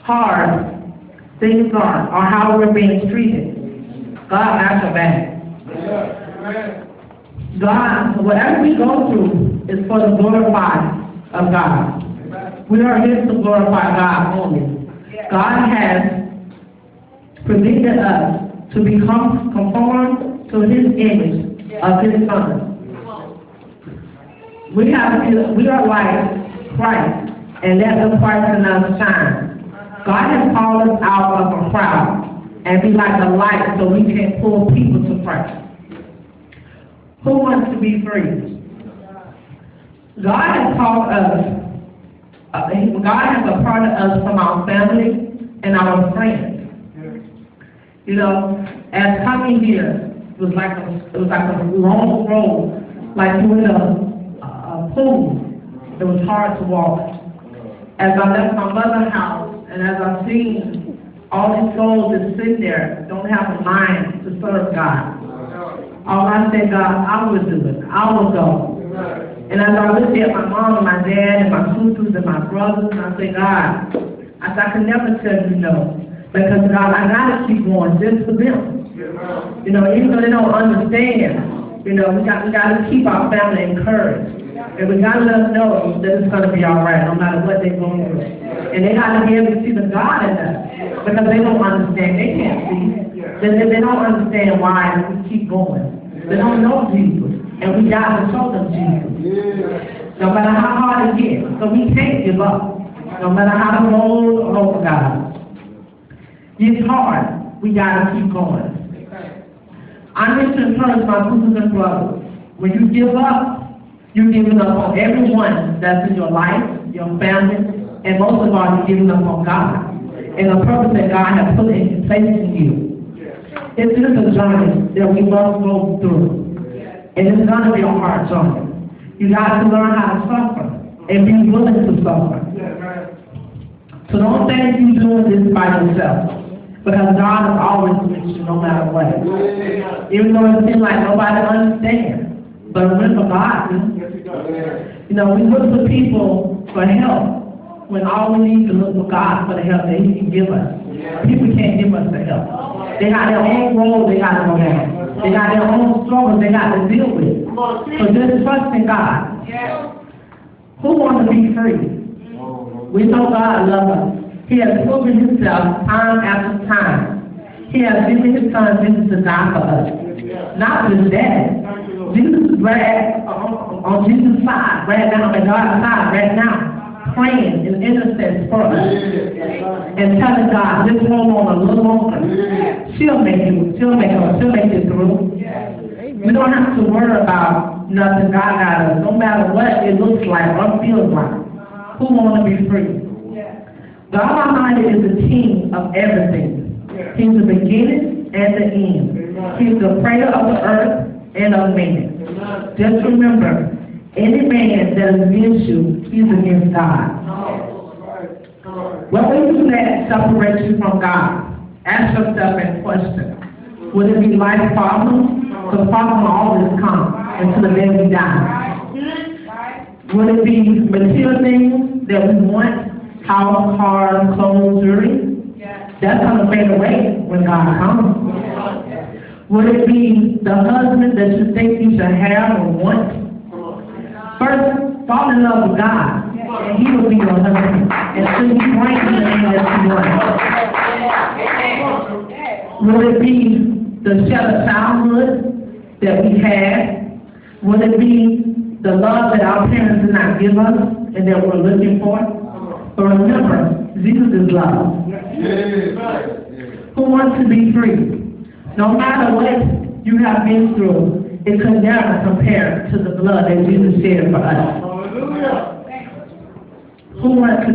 hard things are or how we're being treated, God got your back. God, whatever we go through is for the glorify of God. We are here to glorify God only. God has predicted us to become conformed to His image of His Son. We are like Christ, and let the Christ in us shine. God has called us out of a crowd and be like a light so we can pull people to Christ. Who wants to be free? God has called us. God has a part of us from our family and our friends. You know, as coming here, it was like a long road, like you in a pool. It was hard to walk. As I left my mother's house, and as I've seen all these souls that sit there don't have a mind to serve God. All I said, God, I will do it. I will go. And as I looked at my mom and my dad and my sisters and my brothers, and I said, God, I can never tell you no. Because God, I gotta keep going just for them. You know, even though they don't understand, you know, we gotta keep our family encouraged. And we gotta let them know that it's gonna be all right, no matter what they're going through. And they gotta be able to see the God in us, because they don't understand. They can't see. They don't understand why we keep going. They don't know Jesus, and we gotta show them Jesus. No matter how hard it gets, so we can't give up. No matter how the road over God. It's hard. We gotta keep going. I need to encourage my sisters and brothers. When you give up, you're giving up on everyone that's in your life, your family, and most of all, you're giving up on God and the purpose that God has put in place in you. It is a journey that we must go through, and it's going to be a hard journey. You got to learn how to suffer and be willing to suffer. So don't think you're doing this by yourself, because God is always with you no matter what. Even though it seems like nobody understands. But remember God, you know, we look for people for help when all we need to look for God for the help that He can give us. People can't give us the help. They got their own road they got to go down. They got their own struggles they got to deal with. So just trust in God. Who wants to be free? We know God loves us. He has proven Himself time after time. He has given His Son Jesus to die for us. Not just that. Jesus is right on Jesus' side, right now, on God's side, right now, praying in intercession for us. And telling God, just hold on a little longer. She'll make it through. We don't have to worry about nothing. God got us, no matter what it looks like or feels like. Who wants to be free? God Almighty is the king of everything. He's the beginning and the end. He's the creator of the earth and of man. Just remember, any man that is against you, he's against God. What will you let separate you from God? Ask yourself that question. Would it be life problems? Because problems always come until the day we die. Would it be material things that we want? House, cars, clothes, jewelry? That's going to fade away when God comes. Would it be the husband that you think you should have or want? First, fall in love with God, and He will be your husband. And so you bring you the thing that you want. Would it be the sheltered childhood that we had? Would it be the love that our parents did not give us and that we're looking for? But remember, Jesus is love. Who wants to be free? No matter what you have been through, it could never compare to the blood that Jesus shed for us. Who wants to